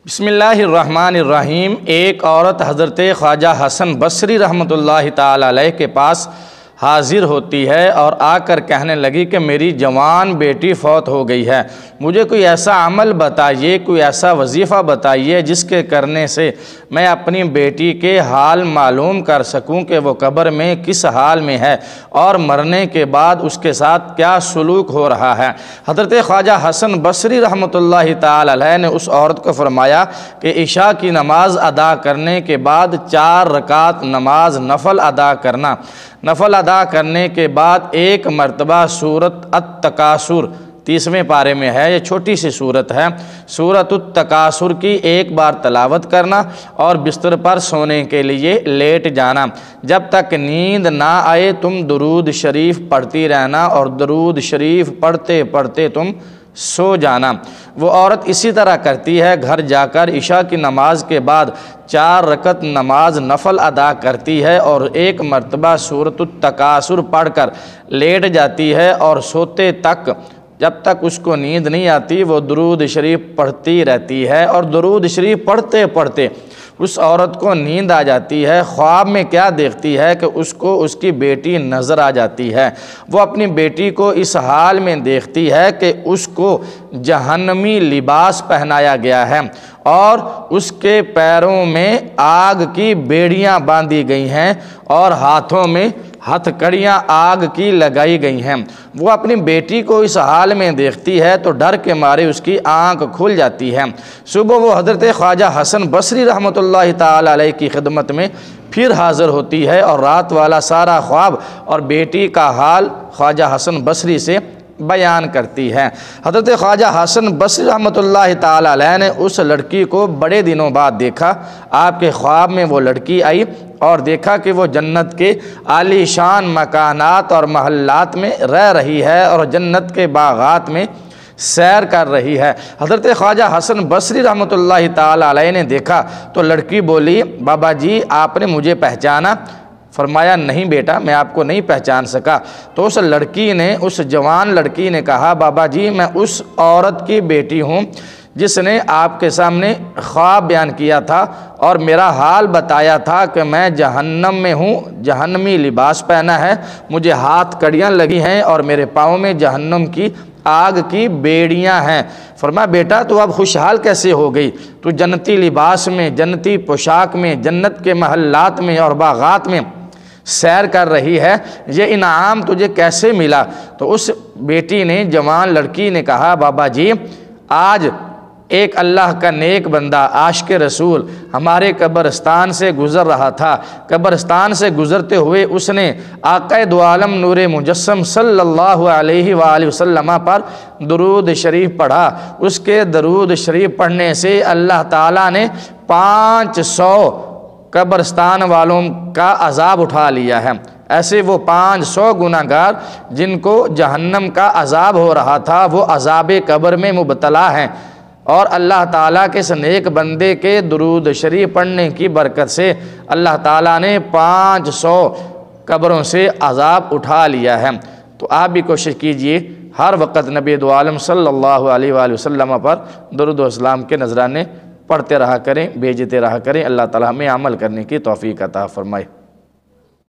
بسم اللہ الرحمن الرحیم۔ ایک عورت حضرت خواجہ حسن بصری رحمۃ اللہ تعالی علیہ کے پاس حاضر ہوتی ہے اور آ کر کہنے لگی کہ میری جوان بیٹی فوت ہو گئی ہے، مجھے کوئی ایسا عمل بتائیے، کوئی ایسا وظیفہ بتائیے جس کے کرنے سے میں اپنی بیٹی کے حال معلوم کر سکوں کہ وہ قبر میں کس حال میں ہے اور مرنے کے بعد اس کے ساتھ کیا سلوک ہو رہا ہے۔ حضرت خواجہ حسن بصری رحمۃ اللہ تعالی علیہ نے اس عورت کو فرمایا کہ عشاء کی نماز ادا کرنے کے بعد 4 رکعت نماز نفل ادا کرنا، نفل ادا کرنے کے بعد 1 مرتبہ سورۃ التکاثر 30ویں پارے میں ہے، یہ چھوٹی سی سورت ہے، سورۃ التکاثر کی 1 بار تلاوت کرنا اور بستر پر سونے کے لیے لیٹ جانا۔ جب تک نیند نہ آئے تم درود شریف پڑھتی رہنا اور درود شریف پڑھتے پڑھتے تم سو جانا۔ وہ عورت اسی طرح کرتی ہے، گھر جا کر عشاء کی نماز کے بعد 4 رکعت نماز نفل ادا کرتی ہے اور 1 مرتبہ سورۃ التکاثر پڑھ کر لیٹ جاتی ہے اور سوتے تک جب تک اس کو نیند نہیں آتی وہ درود شریف پڑھتی رہتی ہے، اور درود شریف پڑھتے پڑھتے اس عورت کو نیند آ جاتی ہے۔ خواب میں کیا دیکھتی ہے کہ اس کو اس کی بیٹی نظر آ جاتی ہے۔ وہ اپنی بیٹی کو اس حال میں دیکھتی ہے کہ اس کو جہنمی لباس پہنایا گیا ہے اور اس کے پیروں میں آگ کی بیڑیاں باندھی گئی ہیں اور ہاتھوں میں ہتھکڑیاں آگ کی لگائی گئی ہیں۔ وہ اپنی بیٹی کو اس حال میں دیکھتی ہے تو ڈر کے مارے اس کی آنکھ کھل جاتی ہے۔ صبح وہ حضرت خواجہ حسن بصری رحمۃ اللہ تعالی علیہ کی خدمت میں پھر حاضر ہوتی ہے اور رات والا سارا خواب اور بیٹی کا حال خواجہ حسن بصری سے بیان کرتی ہے۔ حضرت خواجہ حسن بصری رحمۃ اللہ تعالی علیہ نے اس لڑکی کو بڑے دنوں بعد دیکھا۔ آپ کے خواب میں وہ لڑکی آئی اور دیکھا کہ وہ جنت کے عالی شان مکانات اور محلات میں رہ رہی ہے اور جنت کے باغات میں سیر کر رہی ہے۔ حضرت خواجہ حسن بصری رحمۃ اللہ تعالی علیہ نے دیکھا تو لڑکی بولی، بابا جی آپ نے مجھے پہچانا؟ فرمایا نہیں بیٹا، میں آپ کو نہیں پہچان سکا۔ تو اس لڑکی نے، اس جوان لڑکی نے کہا، بابا جی میں اس عورت کی بیٹی ہوں جس نے آپ کے سامنے خواب بیان کیا تھا اور میرا حال بتایا تھا کہ میں جہنم میں ہوں، جہنمی لباس پہنا ہے، مجھے ہاتھ کڑیاں لگی ہیں اور میرے پاؤں میں جہنم کی آگ کی بیڑیاں ہیں۔ فرمایا بیٹا تو اب خوشحال کیسے ہو گئی؟ تو جنتی لباس میں، جنتی پوشاک میں، جنت کے محلات میں اور باغات میں سیر کر رہی ہے، یہ انعام تجھے کیسے ملا؟ تو اس بیٹی نے، جوان لڑکی نے کہا، بابا جی آج ایک اللہ کا نیک بندہ عاشق رسول ہمارے قبرستان سے گزر رہا تھا۔ قبرستان سے گزرتے ہوئے اس نے آقا دو عالم نور مجسم صلی اللہ علیہ وآلہ وسلم پر درود شریف پڑھا۔ اس کے درود شریف پڑھنے سے اللہ تعالیٰ نے 500 قبرستان والوں کا عذاب اٹھا لیا ہے۔ ایسے وہ 500 گناہگار جن کو جہنم کا عذاب ہو رہا تھا وہ عذاب قبر میں مبتلا ہیں، اور اللہ تعالیٰ کے اس نیک بندے کے درود شریف پڑھنے کی برکت سے اللہ تعالیٰ نے 500 قبروں سے عذاب اٹھا لیا ہے۔ تو آپ بھی کوشش کیجئے ہر وقت نبی دو عالم صلی اللہ علیہ وآلہ وسلم پر درود و اسلام کے نذرانے پڑھتے رہا کریں، بھیجتے رہا کریں۔ اللہ تعالیٰ ہمیں عمل کرنے کی توفیق عطا فرمائے۔